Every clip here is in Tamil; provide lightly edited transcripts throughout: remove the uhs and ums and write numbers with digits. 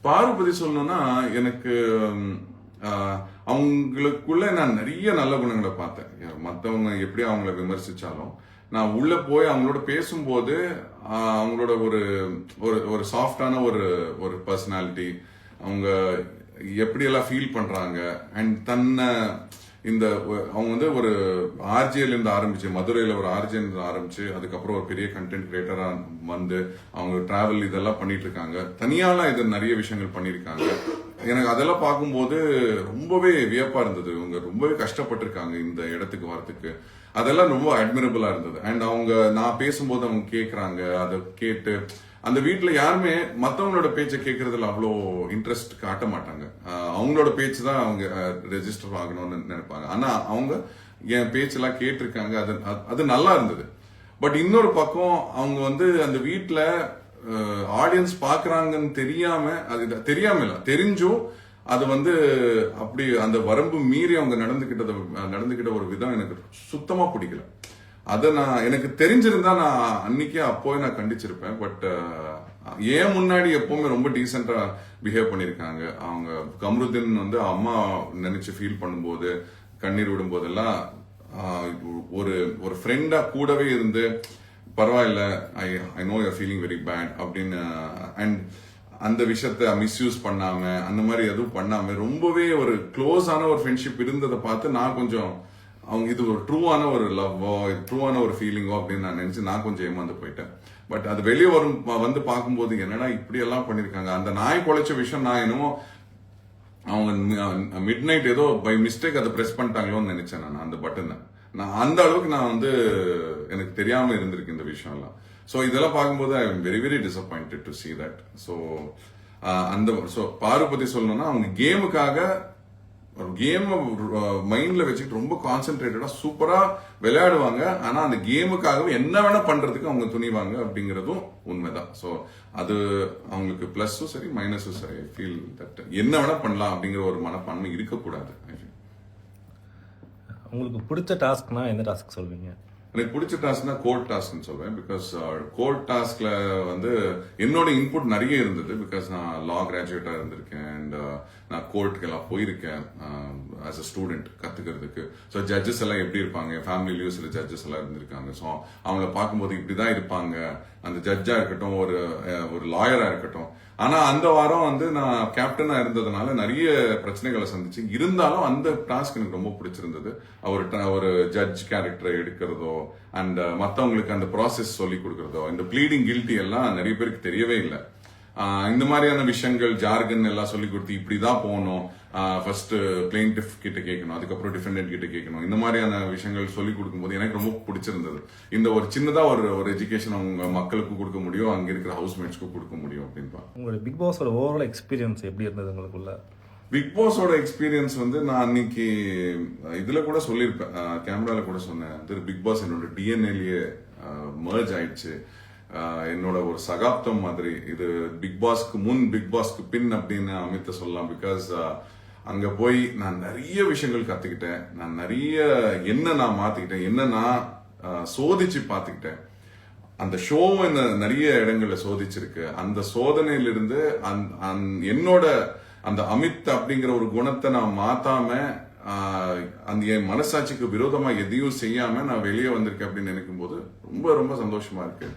பாரு பத்தி சொல்லணும்னா எனக்கு அவங்களுக்குள்ள நான் நிறைய நல்ல குணங்களை பார்த்தேன். மற்றவங்க எப்படி அவங்கள விமர்சிச்சாலும் நான் உள்ள போய் அவங்களோட பேசும்போது அவங்களோட ஒரு ஒரு சாஃப்டான ஒரு பர்சனாலிட்டி, அவங்க எப்படியெல்லாம் ஃபீல் பண்றாங்க அண்ட் தன்னை இந்த அவங்க வந்து ஒரு ஆர்ஜிஎல் இருந்து ஆரம்பிச்சு, மதுரையில ஒரு ஆர்ஜிஎல் இருந்து ஆரம்பிச்சு அதுக்கப்புறம் ஒரு பெரிய கண்டென்ட் கிரியேட்டரா வந்து அவங்க டிராவல் இதெல்லாம் பண்ணிட்டு இருக்காங்க. தனியாலாம் இது நிறைய விஷயங்கள் பண்ணியிருக்காங்க. எனக்கு அதெல்லாம் பார்க்கும்போது ரொம்பவே வியப்பா இருந்தது. இவங்க ரொம்பவே கஷ்டப்பட்டிருக்காங்க இந்த இடத்துக்கு வரதுக்கு. அதெல்லாம் ரொம்ப அட்மிரபிளா இருந்தது. அண்ட் அவங்க நான் பேசும்போது அவங்க கேட்கறாங்க, அதை கேட்டு அந்த வீட்டுல யாருமே மத்தவங்களோட பேச்சை கேட்கறதுல அவ்வளோ இன்ட்ரெஸ்ட் காட்ட மாட்டாங்க. அவங்களோட பேச்சு தான் அவங்க ரெஜிஸ்டர் ஆகணும்னு நினைப்பாங்க. ஆனா அவங்க என் பேச்செல்லாம் கேட்டிருக்காங்க. அது நல்லா இருந்தது. பட் இன்னொரு பக்கம் அவங்க வந்து அந்த வீட்டுல ஆடியன்ஸ் பாக்குறாங்கன்னு தெரியாம இல்ல, தெரிஞ்சும் அது வந்து அப்படி அந்த வரம்பு மீறி அவங்க நடந்துகிட்ட ஒரு விதம் எனக்கு சுத்தமா பிடிக்கல. அதை எனக்கு தெரிஞ்சிருந்தா நான் அன்னைக்கே அப்போவே நான் கண்டிச்சிருப்பேன். பட் ஏன் முன்னாடி எப்பவுமே ரொம்ப டீசெண்டா பிஹேவ் பண்ணிருக்காங்க. அவங்க கம்ருதீன் வந்து அம்மா நினைச்சு ஃபீல் பண்ணும்போது கண்ணீர் விடும் போதெல்லாம் ஒரு ஃப்ரெண்டா கூடவே இருந்து பரவாயில்ல, I know your feeling very bad அப்படின்னு, அண்ட் அந்த விஷயத்த மிஸ்யூஸ் பண்ணாம அந்த மாதிரி எதுவும் பண்ணாம ரொம்பவே ஒரு க்ளோஸான ஒரு ஃப்ரெண்ட்ஷிப் இருந்ததை பார்த்து நான் கொஞ்சம் அவங்க இது ஒரு ட்ரூவான ஒரு லவ்வோ ட்ரூவான ஒரு ஃபீலிங்கோ அப்படின்னு நான் நினைச்சு நான் கொஞ்சம் ஏமாந்து போயிட்டேன். பட் அது வெளியே வந்து பார்க்கும்போது என்னடா இப்படி எல்லாம் பண்ணிருக்காங்க. அந்த நாய் குலைச்ச விஷயம் நான் என்னமோ அவங்க மிட் நைட் ஏதோ பை மிஸ்டேக் அதை பிரஸ் பண்ணிட்டாங்களோன்னு நினைச்சேன். நான் அந்த பட்டனை நான் அந்த அளவுக்கு நான் வந்து எனக்கு தெரியாம இருந்திருக்கு இந்த விஷயம் எல்லாம். ஸோ இதெல்லாம் பார்க்கும்போது I am very very disappointed to see that. So பாரு பத்தி சொல்லணும்னா அவங்க கேமுக்காக கேம் மைண்ட்ல வச்சுட்டு ரொம்ப கான்சென்ட்ரேட்டடா சூப்பரா விளையாடுவாங்க. ஆனா அந்த கேமுக்காகவே என்ன வேணா பண்றதுக்கு அவங்க துணிவாங்க அப்படிங்கறதும் உண்மைதான். ஸோ அது அவங்களுக்கு பிளஸும் சரி மைனஸும் சரி. ஐ ஃபீல் தட் என்ன வேணா பண்ணலாம் அப்படிங்கிற ஒரு மனப்பான்மை இருக்கக்கூடாது. உங்களுக்கு பிடிச்ச டாஸ்க்னா எந்த டாஸ்க் சொல்வீங்க? எனக்கு பிடிச்ச டாஸ்க்னா கோட் டாஸ்க்னு சொல்வேன். பிகாஸ் கோட் டாஸ்க்ல வந்து என்னோட இன்புட் நிறைய இருந்தது. பிகாஸ் நான் லா கிராஜுவேட்டா இருந்திருக்கேன் அண்ட் நான் கோர்ட்டுக்கு எல்லாம் போயிருக்கேன் ஆஸ் அ ஸ்டூடெண்ட் கத்துக்கிறதுக்கு. ஸோ ஜட்ஜஸ் எல்லாம் எப்படி இருப்பாங்க, ஃபேமிலிலயும் சில ஜட்ஜஸ் எல்லாம் இருந்திருக்காங்க. ஸோ அவங்கள பார்க்கும்போது இப்படிதான் இருப்பாங்க, அந்த ஜட்ஜா இருக்கட்டும் ஒரு லாயரா இருக்கட்டும். ஆனா அந்த வாரம் வந்து நான் கேப்டனா இருந்ததுனால நிறைய பிரச்சனைகளை சந்திச்சு, இருந்தாலும் அந்த டாஸ்க் எனக்கு ரொம்ப பிடிச்சிருந்தது. ஒரு ஜட்ஜ் கேரக்டரை எடுக்கிறதோ அண்ட் மற்றவங்களுக்கு அந்த ப்ராசஸ் சொல்லி கொடுக்கறதோ, இந்த ப்ளீடிங் கில்ட்டி எல்லாம் நிறைய பேருக்கு தெரியவே இல்லை. இந்த மாதிரியான விஷயங்கள் ஜார்கன் எல்லாம் சொல்லி கொடுத்து இப்படிதான் போகணும், ஃபர்ஸ்ட் பிளெயின்டிஃப் கிட்ட கேட்கணும், அதுக்கப்புறம் டிஃபெண்டன்ட் கிட்ட கேட்கணும், இந்த மாதிரியான விஷயங்கள் சொல்லி கொடுக்கும்போது எனக்கு ரொம்ப பிடிச்சிருந்தது. இந்த ஒரு சின்னதா ஒரு எஜுகேஷன் அவங்க மக்களுக்கு கொடுக்க முடியும், அங்க இருக்கிற ஹவுஸ்மேட்ஸ்க்கு கொடுக்க முடியும் அப்படின்னு. உங்களோட பிக் பாஸோட ஓவரால் எக்ஸ்பீரியன்ஸ் எப்படி இருந்தது உங்களுக்குள்ள? பிக் பாஸோட எக்ஸ்பீரியன்ஸ் வந்து நான் அன்னைக்கு இதுல கூட சொல்லியிருப்பேன், கேமரால கூட சொன்னேன். பிக் பாஸ் என்னோட டிஎன்ஏலயே மர்ஜ் ஆயிடுச்சு. என்னோட ஒரு சகாப்தம் மாதிரி இது. பிக் பாஸ்க்கு முன் பிக் பாஸ்க்கு பின் அப்படின்னு அமைத்த சொல்லலாம். பிகாஸ் அங்க போய் நான் நிறைய விஷயங்கள் கத்துக்கிட்டேன். நான் நான் மாத்திக்கிட்டேன், என்ன நான் சோதிச்சு பார்த்துக்கிட்டேன். அந்த ஷோ என்ன நிறைய இடங்கள்ல சோதிச்சிருக்கு. அந்த சோதனையிலிருந்து என்னோட அந்த அமித் அப்படிங்கிற ஒரு குணத்தை நான் மாத்தாம, அந்த என் மனசாட்சிக்கு விரோதமா எதையும் செய்யாம நான் வெளியே வந்திருக்கேன் அப்படின்னு நினைக்கும் போது ரொம்ப ரொம்ப சந்தோஷமா இருக்கு,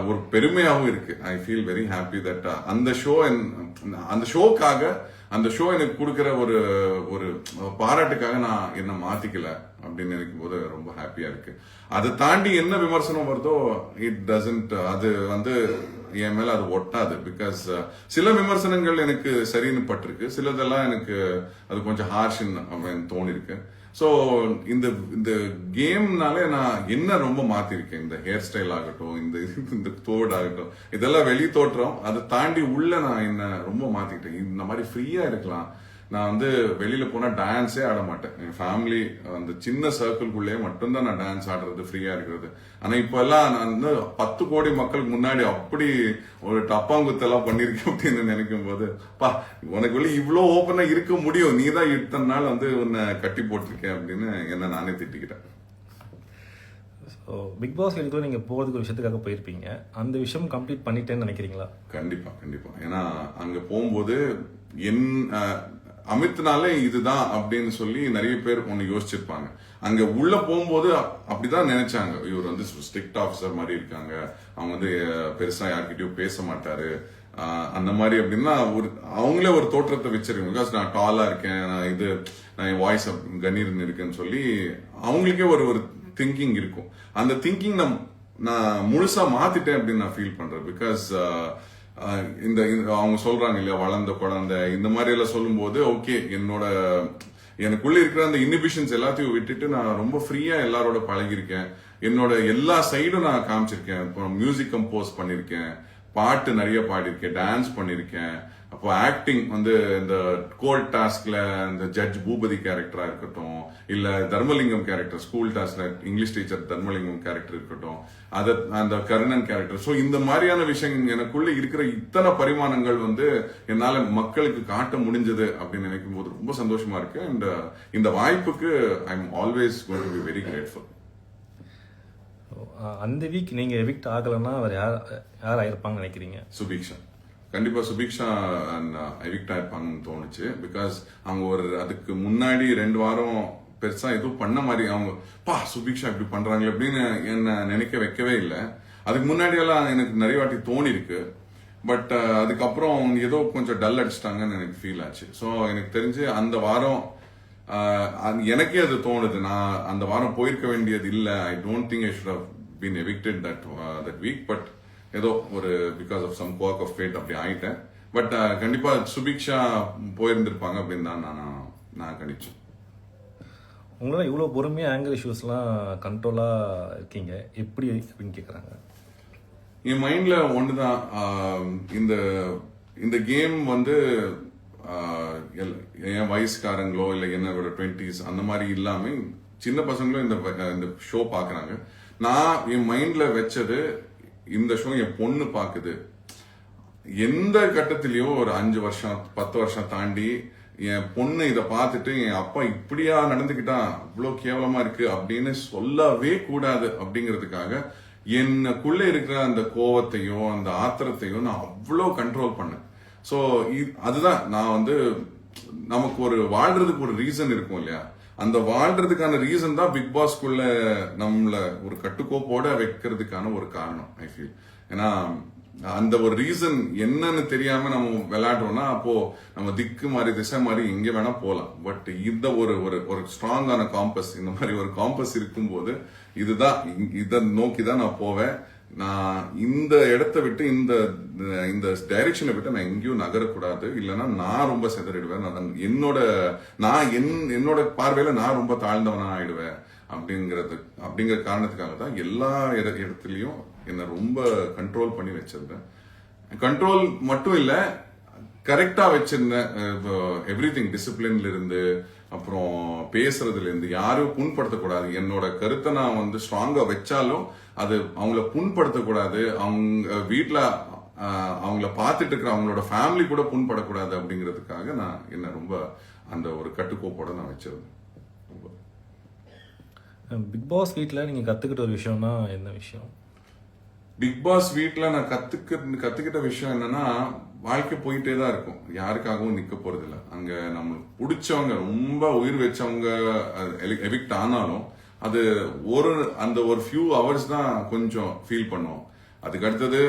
ஒரு பெருமையாகவும் இருக்கு. I feel very happy that அந்த ஷோக்காக அந்த ஷோ எனக்கு கொடுக்கிற ஒரு பாராட்டுக்காக நான் என்ன மாத்திக்கல அப்படின்னு நினைக்கும் போது ரொம்ப ஹாப்பியா இருக்கு. அதை தாண்டி என்ன விமர்சனம் வருதோ இட் டசன்ட், அது வந்து என் மேல அது ஒட்டாது. பிகாஸ் சில விமர்சனங்கள் எனக்கு சரின்னு பட்டிருக்கு, சிலதெல்லாம் எனக்கு அது கொஞ்சம் ஹார்ஷ்ன்னு தோணிருக்கு. ஸோ இந்த கேம்னால நான் என்ன ரொம்ப மாத்திருக்கேன், இந்த ஹேர் ஸ்டைல் ஆகட்டும், இந்த தோடு ஆகட்டும், இதெல்லாம் வெளி தோற்றம். அதை தாண்டி உள்ள நான் என்ன ரொம்ப மாத்திக்கிட்டேன். இந்த மாதிரி ஃப்ரீயா இருக்கலாம். நான் வந்து வெளியில போனா டான்ஸே ஆட மாட்டேன். என் ஃபேமிலி அந்த சின்ன சர்க்கிள்குள்ளேயே மட்டும்தான் நான் டான்ஸ் ஆடுறது, ஃப்ரீயா இருக்கிறது. ஆனா இப்ப எல்லாம் நான் வந்து 10 கோடி மக்களுக்கு முன்னாடி அப்படி ஒரு டப்பாங்குத்தெல்லாம் பண்ணிருக்கேன் அப்படின்னு நினைக்கும் போது, உனக்கு வெளியே இவ்வளவு ஓப்பனா இருக்க முடியும், நீ தான் இத்தனை நாள் வந்து உன்னை கட்டி போட்டிருக்கேன் அப்படின்னு என்ன நானே திட்டிக்கிட்டேன். ஸோ பிக் பாஸ் வீட்டுக்குள்ள நீங்கள் போகிறதுக்கு ஒரு விஷயத்துக்காக போயிருப்பீங்க, அந்த விஷயம் கம்ப்ளீட் பண்ணிட்டேன்னு நினைக்கிறீங்களா? கண்டிப்பா கண்டிப்பா. ஏன்னா அங்க போகும்போது என் அமித்னாலே இதுதான் அப்படின்னு சொல்லி நிறைய பேர் ஒன்னு யோசிச்சிருப்பாங்க. அங்க உள்ள போகும்போது அப்படிதான் நினைச்சாங்க, இவர் வந்து ஸ்ட்ரிக்ட் ஆஃபீஸர் மாதிரி இருக்காங்க, அவங்க வந்து பெருசா யார்கிட்டயும் பேச மாட்டாரு அந்த மாதிரி அப்படின்னா அவங்களே ஒரு தோற்றத்தை வச்சிருக்கேன். பிகாஸ் நான் டாலா இருக்கேன், நான் என் வாய்ஸ் கணீர்னு இருக்கேன்னு சொல்லி அவங்களுக்கே ஒரு ஒரு திங்கிங் இருக்கும். அந்த திங்கிங் நான் முழுசா மாத்திட்டேன் அப்படின்னு நான் ஃபீல் பண்றேன். பிகாஸ் இந்த அவங்க சொல்றாங்க இல்லையா, வளர்ந்த குழந்தை இந்த மாதிரி எல்லாம் சொல்லும் போது ஓகே, எனக்குள்ள இருக்கிற அந்த இன்ஹிபிஷன்ஸ் எல்லாத்தையும் விட்டுட்டு நான் ரொம்ப ஃப்ரீயா எல்லாரோட பழகிருக்கேன். என்னோட எல்லா சைடும் நான் காமிச்சிருக்கேன். இப்போ மியூசிக் கம்போஸ் பண்ணிருக்கேன், பாட்டு நிறைய பாடிருக்கேன், டான்ஸ் பண்ணிருக்கேன். அப்போ ஆக்டிங் வந்து இந்த கோல்ட் டாஸ்க்ல இந்த ஜட்ஜ் பூபதி கேரக்டரா இருக்கட்டும், இல்ல தர்மலிங்கம் கேரக்டர் ஸ்கூல் டாஸ்க்ல இங்கிலீஷ் டீச்சர் தர்மலிங்கம் கேரக்டர் இருக்கட்டும், அந்த கர்ணன் கேரக்டர். சோ இந்த மாதிரியான விஷயங்கள் எனக்குள்ள இருக்கிற இத்தனை பரிமாணங்கள் வந்து என்னால மக்களுக்கு காட்ட முடிஞ்சது அப்படின்னு நினைக்கும் போது ரொம்ப சந்தோஷமா இருக்கு. அண்ட் இந்த வாய்ப்புக்கு I am always going to be very grateful. அந்த வீக் நீங்க எவிக்ட் ஆகலைன்னா அவர் யார் ஆயிருப்பாங்கன்னு நினைக்கிறீங்க? சுபீக்ஷா. கண்டிப்பா சுபீக்ஷா எவிக்ட் ஆயிருப்பாங்கன்னு தோணுச்சு. பிகாஸ் அவங்க அதுக்கு முன்னாடி 2 வாரம் பெருசா எதுவும் பண்ண மாதிரி அவங்க சுபீக்ஷா இப்படி பண்றாங்க அப்படின்னு என்ன நினைக்க வைக்கவே இல்லை. அதுக்கு முன்னாடி எல்லாம் எனக்கு நிறைய வாட்டி தோணி இருக்கு. பட் அதுக்கப்புறம் அவங்க ஏதோ கொஞ்சம் டல் அடிச்சிட்டாங்கன்னு எனக்கு ஃபீல் ஆச்சு. ஸோ எனக்கு தெரிஞ்சு அந்த வாரம் எனக்கே அது தோணுது, நான் அந்த வாரம் போயிருக்க வேண்டியது இல்லை. I don't think I should have been evicted that week. But ஏதோ ஒரு பிகாஸ் ஆஃப் சம் குவாக் ஆஃப் ஃபேட் அப்படி ஆயிட்டேன். பட் கண்டிப்பா சுபீக்ஷா போயிருந்திருப்பாங்க அப்படின்னு தான் நான் கணிச்சேன். உங்களால் இவ்வளோ பொறுமையாக ஆங்கர் இஷ்யூஸ்லாம் கண்ட்ரோலாக இருக்கீங்க எப்படி அப்படின்னு கேட்குறாங்க. என் மைண்ட்ல ஒண்ணுதான், இந்த கேம் வந்து என் வயசுக்காரங்களோ இல்லை என்னோட 20s அந்த மாதிரி இல்லாம சின்ன பசங்களும் இந்த ஷோ பாக்குறாங்க. நான் என் மைண்ட்ல வச்சது, இந்த ஷோ என் பொண்ணு பாக்குது. எந்த கட்டத்திலயோ ஒரு 5 வருஷம் 10 வருஷம் தாண்டி என் பொண்ணு இதை பார்த்துட்டு என் அப்பா இப்படியா நடந்துக்கிட்டா, இவ்வளவு கேவலமா இருக்கு அப்படின்னு சொல்லவே கூடாது அப்படிங்கிறதுக்காக எனக்குள்ள இருக்கிற அந்த கோவத்தையும் அந்த ஆத்திரத்தையும் நான் அவ்வளோ கண்ட்ரோல் பண்ணேன். ஸோ அதுதான் நான் வந்து நமக்கு ஒரு வாழ்றதுக்கு ஒரு ரீசன் இருக்கும் இல்லையா, அந்த வாழ்றதுக்கான ரீசன் தான் பிக் பாஸ்குள்ள நம்மள ஒரு கட்டுக்கோப்போட வைக்கிறதுக்கான ஒரு காரணம் ஐ ஃபீல். ஏன்னா அந்த ஒரு ரீசன் என்னன்னு தெரியாம நம்ம விளையாடுறோம்னா அப்போ நம்ம திக்கு மாதிரி திசை மாதிரி எங்க வேணா போலாம். பட் இந்த ஒரு ஸ்ட்ராங்கான காம்பஸ், இந்த மாதிரி ஒரு காம்பஸ் இருக்கும்போது இதுதான், இதை நோக்கி தான் நான் போவேன். நான் இந்த இடத்த விட்டு இந்த டைரக்ஷனை விட்டு நான் எங்கேயும் நகரக்கூடாது, இல்லைன்னா நான் ரொம்ப சிதறிடுவேன். என்னோட பார்வையில நான் ரொம்ப தாழ்ந்தவனா ஆயிடுவேன் அப்படிங்கிற காரணத்துக்காக தான் எல்லா இடத்துலயும் என்ன ரொம்ப கண்ட்ரோல் பண்ணி வச்சிருந்தேன். கண்ட்ரோல் மட்டும் இல்ல, கரெக்டா வச்சிருந்தேன். எவ்ரிதிங் டிசிப்ளின்ல இருந்து, அப்புறம் பேசுறதுல இருந்து, யாரையும் புண்படுத்தக்கூடாது. என்னோட கருத்தை நான் வந்து ஸ்ட்ராங்கா வச்சாலும் அது அவங்கள புண்படுத்தக்கூடாது. அவங்க வீட்டுல அவங்கள பார்த்துட்டு இருக்கிற அவங்களோட ஃபேமிலி கூட புண்படக்கூடாது அப்படிங்கிறதுக்காக நான் என்ன ரொம்ப அந்த ஒரு கட்டுக்கோப்போட நான் வச்சிருந்தேன். பிக் பாஸ் வீட்டில் நீங்கள் கற்றுக்கிட்ட ஒரு விஷயம்னா என்ன விஷயம்? பிக் பாஸ் வீட்டில் நான் கத்துக்கிட்ட விஷயம் என்னன்னா, வாழ்க்கை போயிட்டே தான் இருக்கும், யாருக்காகவும் நிக்க போறது இல்லை. அங்க நம்மளுக்கு பிடிச்சவங்க ரொம்ப உயிர் வச்சவங்க எவிக்ட் ஆனாலும் அது அந்த ஒரு ஃபியூ ஹவர்ஸ் தான் கொஞ்சம் ஃபீல் பண்ணுவோம். அதுக்கு அடுத்தது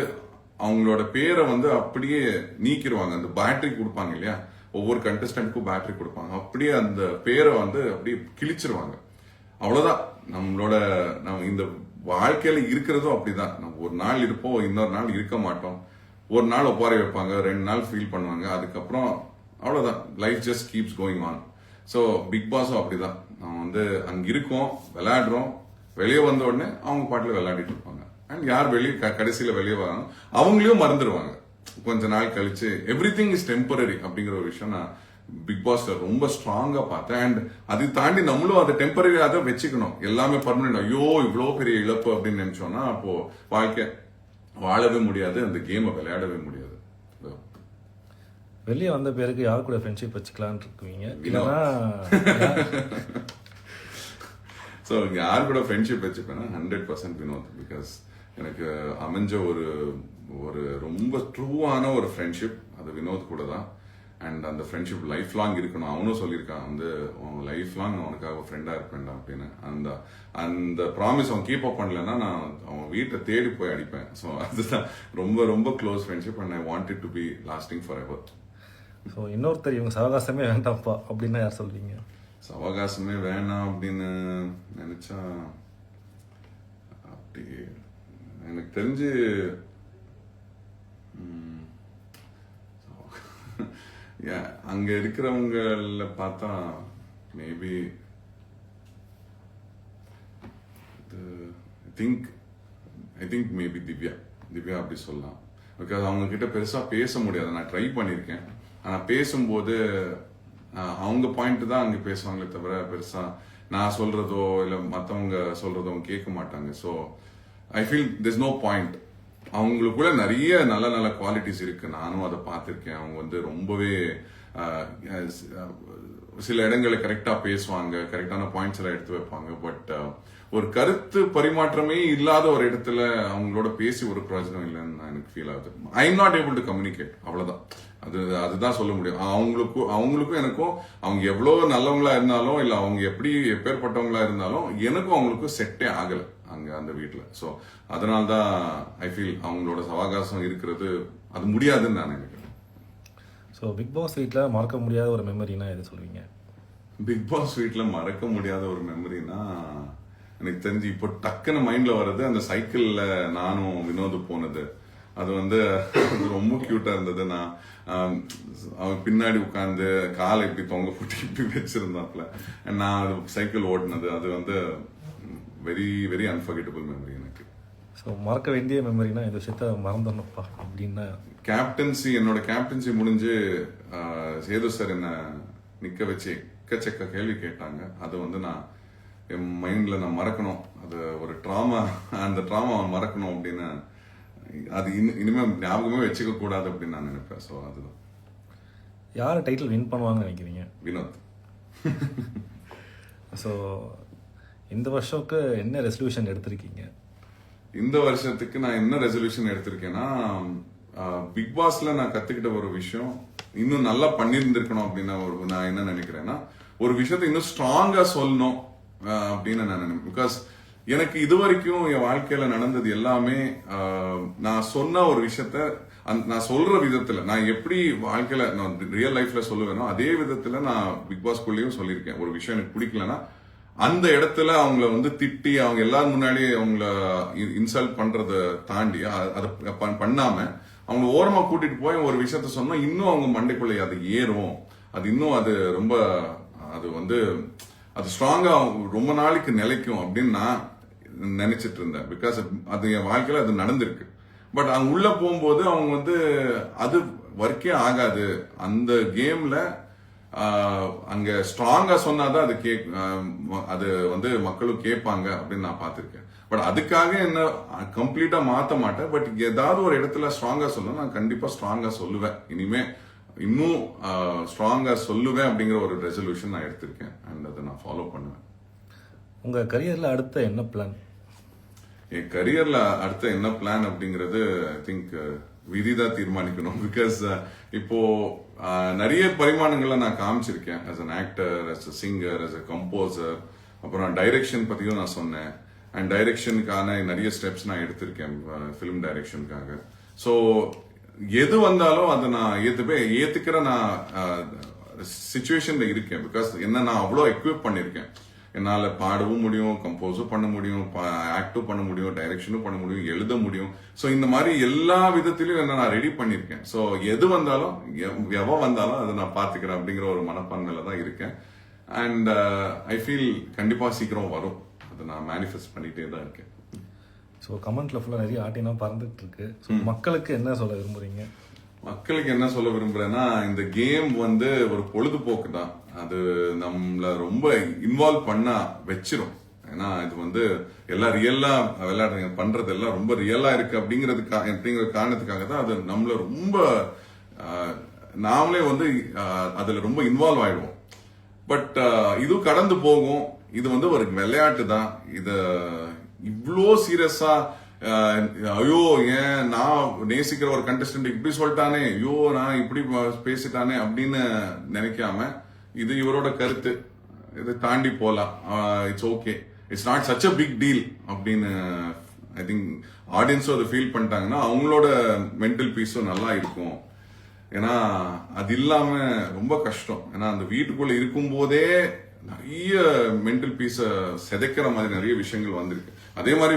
அவங்களோட பேரை வந்து அப்படியே நீக்கிடுவாங்க. அந்த பேட்டரி கொடுப்பாங்க இல்லையா, ஒவ்வொரு கண்டஸ்டன்ட்க்கும் பேட்டரி கொடுப்பாங்க, அப்படியே அந்த பேரை வந்து அப்படியே கிழிச்சிருவாங்க. அவ்வளவுதான். நம்ம இந்த வாழ்க்கையில இருக்கிறதும் அப்படிதான். நம்ம ஒரு நாள் இருப்போம், இன்னொரு நாள் இருக்க மாட்டோம். ஒரு நாள் ஒப்பாரி வைப்பாங்க, 2 நாள் ஃபீல் பண்ணுவாங்க, அதுக்கப்புறம் அவ்வளவுதான். Life just keeps going on. So big பாஸும் அப்படிதான். நம்ம வந்து அங்க இருக்கோம், விளையாடுறோம், வெளியே வந்த உடனே அவங்க பாட்டுல விளையாடிட்டு இருப்பாங்க. அண்ட் யார் கடைசியில வெளியே வராங்க அவங்களையும் மறந்துடுவாங்க கொஞ்ச நாள் கழிச்சு. எவ்ரிதிங் இஸ் டெம்பரரி அப்படிங்கிற ஒரு விஷயம் நான் பிக் பாஸ்ல ரொம்ப ஸ்ட்ராங்கா பார்த்தேன். அண்ட் அதை தாண்டி நம்மளும் அதை டெம்பரரியா தான் வச்சுக்கணும். எல்லாமே பர்மனன்ட். ஐயோ இவ்வளவு பெரிய இழப்பு அப்படின்னு நினைச்சோம்னா அப்போ வாழ்க்கை வாழவே முடியாது, அந்த கேமை விளையாடவே முடியாது. வெளியே வந்த பேருக்கு யார் கூட ஃப்ரெண்ட்ஷிப் வச்சுக்கலான்னு இருக்குவீங்க? இல்லைன்னா ஸோ யார் கூட ஃப்ரெண்ட்ஷிப் வச்சுப்பேன்னா 100% வினோத். பிகாஸ் எனக்கு அமைஞ்ச ஒரு ஒரு ரொம்ப ட்ரூவான ஒரு ஃப்ரெண்ட்ஷிப் அது வினோத் கூட தான். அண்ட் அந்த ஃப்ரெண்ட்ஷிப் லைஃப் லாங் இருக்கணும். அவனும் சொல்லியிருக்கான் வந்து லைஃப் லாங் அவனுக்காக ஃப்ரெண்டா இருப்பேன்டா அப்படின்னு. அந்த அந்த ப்ராமிஸ் அவன் கீப் அப் பண்ணலன்னா நான் அவன் வீட்டை தேடி போய் அடிப்பேன். ஸோ அதுதான் ரொம்ப ரொம்ப close friendship and I want it to be lasting forever. So இன்னொருத்தர் இவங்க சவகாசமே வேண்டாம்ப்பா அப்படின்னா யார் சொல்வீங்க? சவகாசமே வேணாம் அப்படின்னு நினைச்சா அப்படி எனக்கு தெரிஞ்சு அங்க இருக்கிறவங்கள பார்த்தா maybe I think maybe Divya அப்படி சொல்லலாம். பிகாஸ் அவங்க கிட்ட பெருசா பேச முடியாது. நான் ட்ரை பண்ணியிருக்கேன். ஆனா பேசும்போது அவங்க பாயிண்ட் தான் அங்க பேசுவாங்களே தவிர பெருசா நான் சொல்றதோ இல்ல மத்தவங்க சொல்றதோ அவங்க கேட்க மாட்டாங்க. So I feel this no point. அவங்களுக்குள்ள நிறைய நல்ல நல்ல குவாலிட்டிஸ் இருக்கு. நானும் அதை பார்த்திருக்கேன். அவங்க வந்து ரொம்பவே சில இடங்களை கரெக்டா பேசுவாங்க, கரெக்டான பாயிண்ட்ஸ் எல்லாம் எடுத்து வைப்பாங்க. பட் ஒரு கருத்து பரிமாற்றமே இல்லாத ஒரு இடத்துல அவங்களோட பேசி ஒரு பிரயோஜனம் இல்லைன்னு எனக்கு ஃபீல் ஆகுது. I am not able to communicate, அவ்வளவுதான். அதுதான் சொல்ல முடியும். அவங்களுக்கும் எனக்கும் அவங்க எவ்வளவு நல்லவங்களா இருந்தாலும் இல்ல அவங்க எப்பேற்பட்டவங்களா இருந்தாலும் எனக்கும் அவங்களுக்கும் செட்டே ஆகல அங்க அந்த வீட்டுல. ஸோ அதனால்தான் ஐ ஃபீல் அவங்களோட சவகாசம் இருக்கிறது அது முடியாதுன்னு நான் நினைக்கிறேன். ஸோ பிக் பாஸ் வீட்டில் மறக்க முடியாத ஒரு மெமரினா எது சொல்லுவீங்க? பிக் பாஸ் வீட்ல மறக்க முடியாத ஒரு மெமரினா எனக்கு தெரிஞ்சு இப்போ டக்குன்னு மைண்ட்ல வர்றது அந்த சைக்கிள்ல நானும் வினோத் போனது. அது வந்து ரொம்ப கியூட்டா இருந்தது. நான் அவன் பின்னாடி உட்காந்து காலை இப்படி தொங்க போட்டு இப்படி வச்சிருந்தாப்ல நான் அது சைக்கிள் ஓட்டினது. அது வந்து வெரி வெரி அன்ஃபர்கெட்டபிள் மெமரி எனக்கு. ஸோ மறக்க வேண்டிய மெமரினா இந்த விஷயத்த மறந்துடணும்ப்பா அப்படின்னா என்னோட கேப்டன்சி முடிஞ்சு சேது சார் என்ன நிக்க வச்சு எக்கச்சக்க கேள்வி கேட்டாங்க. அது வந்து நான் என் மைண்ட்ல நான் மறக்கணும். அது ஒரு ட்ராமா, அந்த ட்ராமா மறக்கணும் அப்படின்னு அது இனிமே ஞாபகமே வச்சுக்க கூடாது அப்படின்னு நான் நினைப்பேன். ஸோ அதுதான். யார் டைட்டில் வின் பண்ணுவாங்கன்னு நினைக்கிறீங்க? வினோத். ஸோ இந்த வருஷத்துக்கு என்ன ரெசல்யூஷன் எடுத்திருக்கீங்க? இந்த வருஷத்துக்கு நான் என்ன ரெசல்யூஷன் எடுத்திருக்கேன்னா பிக் பாஸ்ல நான் கத்துக்கிட்ட ஒரு விஷயம் இன்னும் நல்லா பண்ணியிருந்திருக்கணும் அப்படின்னு நான் என்ன நினைக்கிறேன்னா ஒரு விஷயத்தை இன்னும் ஸ்ட்ராங்கா சொல்லணும் அப்படின்னு நான் நினைக்கிறேன். பிகாஸ் எனக்கு இது வரைக்கும் என் வாழ்க்கையில நடந்தது எல்லாமே நான் சொன்ன ஒரு விஷயத்த நான் சொல்ற விதத்துல நான் எப்படி வாழ்க்கையில நான் ரியல் லைஃப்ல சொல்லுவேனோ அதே விதத்துல நான் பிக் பாஸ்குள்ளேயும் சொல்லியிருக்கேன். ஒரு விஷயம் எனக்கு பிடிக்கலன்னா அந்த இடத்துல அவங்கள வந்து திட்டி அவங்க எல்லாரும் முன்னாடி அவங்கள இன்சல்ட் பண்றத தாண்டி அதை பண்ணாம அவங்க ஓரமா கூட்டிட்டு போய் ஒரு விஷயத்த சொன்னா இன்னும் அவங்க மண்டைக்குள்ள அது ஏறும். அது இன்னும் அது ரொம்ப அது வந்து அது ஸ்ட்ராங்கா ரொம்ப நாளைக்கு நிலைக்கும் அப்படின்னு நான் நினைச்சிட்டு இருந்தேன். பிகாஸ் அது என் வாழ்க்கையில அது நடந்திருக்கு. பட் அவங்க உள்ள போகும்போது அவங்க வந்து அது ஒர்க்கே ஆகாது. அந்த கேம்ல அங்க ஸ்ட்ராங்கா சொன்னாதான் அது வந்து மக்களும் கேட்பாங்க அப்படின்னு நான் பார்த்திருக்கேன். பட் அதுக்காக என்ன கம்ப்ளீட்டா மாத்த மாட்டேன். பட் ஏதாவது ஒரு இடத்துல ஸ்ட்ராங்கா சொல்ல நான் கண்டிப்பா ஸ்ட்ராங்கா சொல்லுவேன். இனிமே இன்னும் ஸ்ட்ராங்கா சொல்லுவேன் அப்படிங்கிற ஒரு ரெசல்யூஷன் நான் எடுத்திருக்கேன். அண்ட் அதை நான் ஃபாலோ பண்ணுவேன். உங்க கரியர்ல அடுத்த என்ன பிளான்? என் கரியர்ல அடுத்த என்ன பிளான் அப்படிங்கறது ஐ திங்க் விதிதான் தீர்மானிக்கணும். பிகாஸ் இப்போ நிறைய பரிமாணங்களை நான் காமிச்சிருக்கேன். as an actor, as a singer, as a composer. அப்புறம் டைரக்ஷன் பத்தியும் நான் சொன்னேன். அண்ட் டைரக்ஷனுக்கான நிறைய ஸ்டெப்ஸ் நான் எடுத்திருக்கேன் ஃபிலிம் டைரக்ஷனுக்காக. ஸோ எது வந்தாலும் அதை நான் ஏத்துக்கிற நான் சிச்சுவேஷன்ல இருக்கேன். பிகாஸ் என்ன நான் அவ்வளோ எக்யூப் பண்ணிருக்கேன். என்னால பாடவும் முடியும், கம்போஸும் பண்ண முடியும், ஆக்டும் பண்ண முடியும், டைரக்ஷனும் பண்ண முடியும், எழுத முடியும். ஸோ இந்த மாதிரி எல்லா விதத்திலையும் என்ன நான் ரெடி பண்ணிருக்கேன். ஸோ எது வந்தாலும் எவ வந்தாலும் அதை நான் பாத்துக்கிறேன் அப்படிங்கிற ஒரு மனப்பான்மையில தான் இருக்கேன். அண்ட் ஐ ஃபீல் கண்டிப்பா சீக்கிரம் வரும். அதை நான் மேனிஃபெஸ்ட் பண்ணிட்டே தான் இருக்கேன். ஸோ கமெண்ட்ல ஃபுல்லாக நிறைய ஆட்டினா பறந்துட்டு இருக்கு. ஸோ மக்களுக்கு என்ன சொல்ல விரும்புறீங்க? மக்களுக்கு என்ன சொல்ல விரும்புறேன்னா இந்த கேம் வந்து ஒரு பொழுதுபோக்கு தான். அது நம்மள ரொம்ப இன்வால்வ் பண்ண வச்சிரும். ஏன்னா இது வந்து எல்லாம் ரியலா விளையாடுறீங்க பண்றது எல்லாம் ரொம்ப ரியலா இருக்கு அப்படிங்கிற காரணத்துக்காக தான் அது நம்மள ரொம்ப நாமளே வந்து அதுல ரொம்ப இன்வால்வ் ஆயிடுவோம். பட் இது கடந்து போகும். இது வந்து ஒரு விளையாட்டு தான். இத இவ்வளோ சீரியஸா ஐயோ ஏன் நான் நேசிக்கிற ஒரு கண்டஸ்டன்ட் இப்படி சொல்லிட்டானே, ஐயோ நான் இப்படி பேசிட்டானே அப்படின்னு நினைக்காம, இது இவரோட கருத்து, இதை தாண்டி போலாம், it's okay, it's not such a big deal அப்படின்னு ஐ திங்க் ஆடியன்ஸும் அதை ஃபீல் பண்ணிட்டாங்கன்னா அவங்களோட மென்டல் பீஸும் நல்லா இருக்கும். ஏன்னா அது இல்லாம ரொம்ப கஷ்டம். ஏன்னா அந்த வீட்டுக்குள்ள இருக்கும் போதே நிறைய மென்டல் பீஸ சிதைக்கிற மாதிரி நிறைய விஷயங்கள் வந்திருக்கு. அதே மாதிரி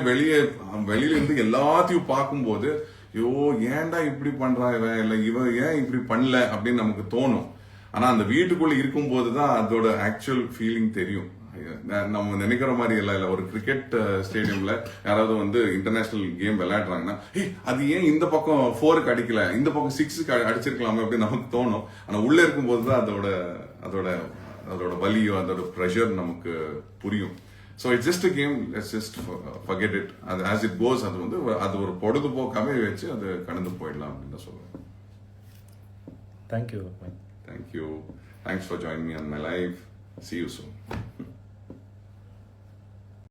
வெளியில இருந்து எல்லாத்தையும் பார்க்கும்போது ஐயோ ஏன்டா இப்படி பண்றா இவன், இல்ல இவன் ஏன் இப்படி பண்ணல அப்படின்னு நமக்கு தோணும். ஆனா அந்த வீட்டுக்குள்ள இருக்கும் போதுதான் அதோட ஆக்சுவல் ஃபீலிங் தெரியும். நம்ம நினைக்கிற மாதிரி எல்லாம் இல்ல. ஒரு கிரிக்கெட் ஸ்டேடியம்ல யாராவது வந்து இன்டர்நேஷனல் கேம் விளையாடுறாங்கன்னா அது ஏன் இந்த பக்கம் 4க்கு அடிக்கல, இந்த பக்கம் 6க்கு அடிச்சிருக்கலாமே அப்படின்னு நமக்கு தோணும். ஆனா உள்ள இருக்கும் போதுதான் அதோட வலியோ அதோட ப்ரெஷர் நமக்கு புரியும். So it's just a game, let's just forget it. அது ஆஸ் இட் கோஸ், அது வந்து அது ஒரு பொழுதுபோக்காவே வச்சு அது கடந்து போயிடலாம் அப்படின்னு தான் சொல்லுவேன். Thank you. Thank you. Thanks for joining me on my live. See you soon.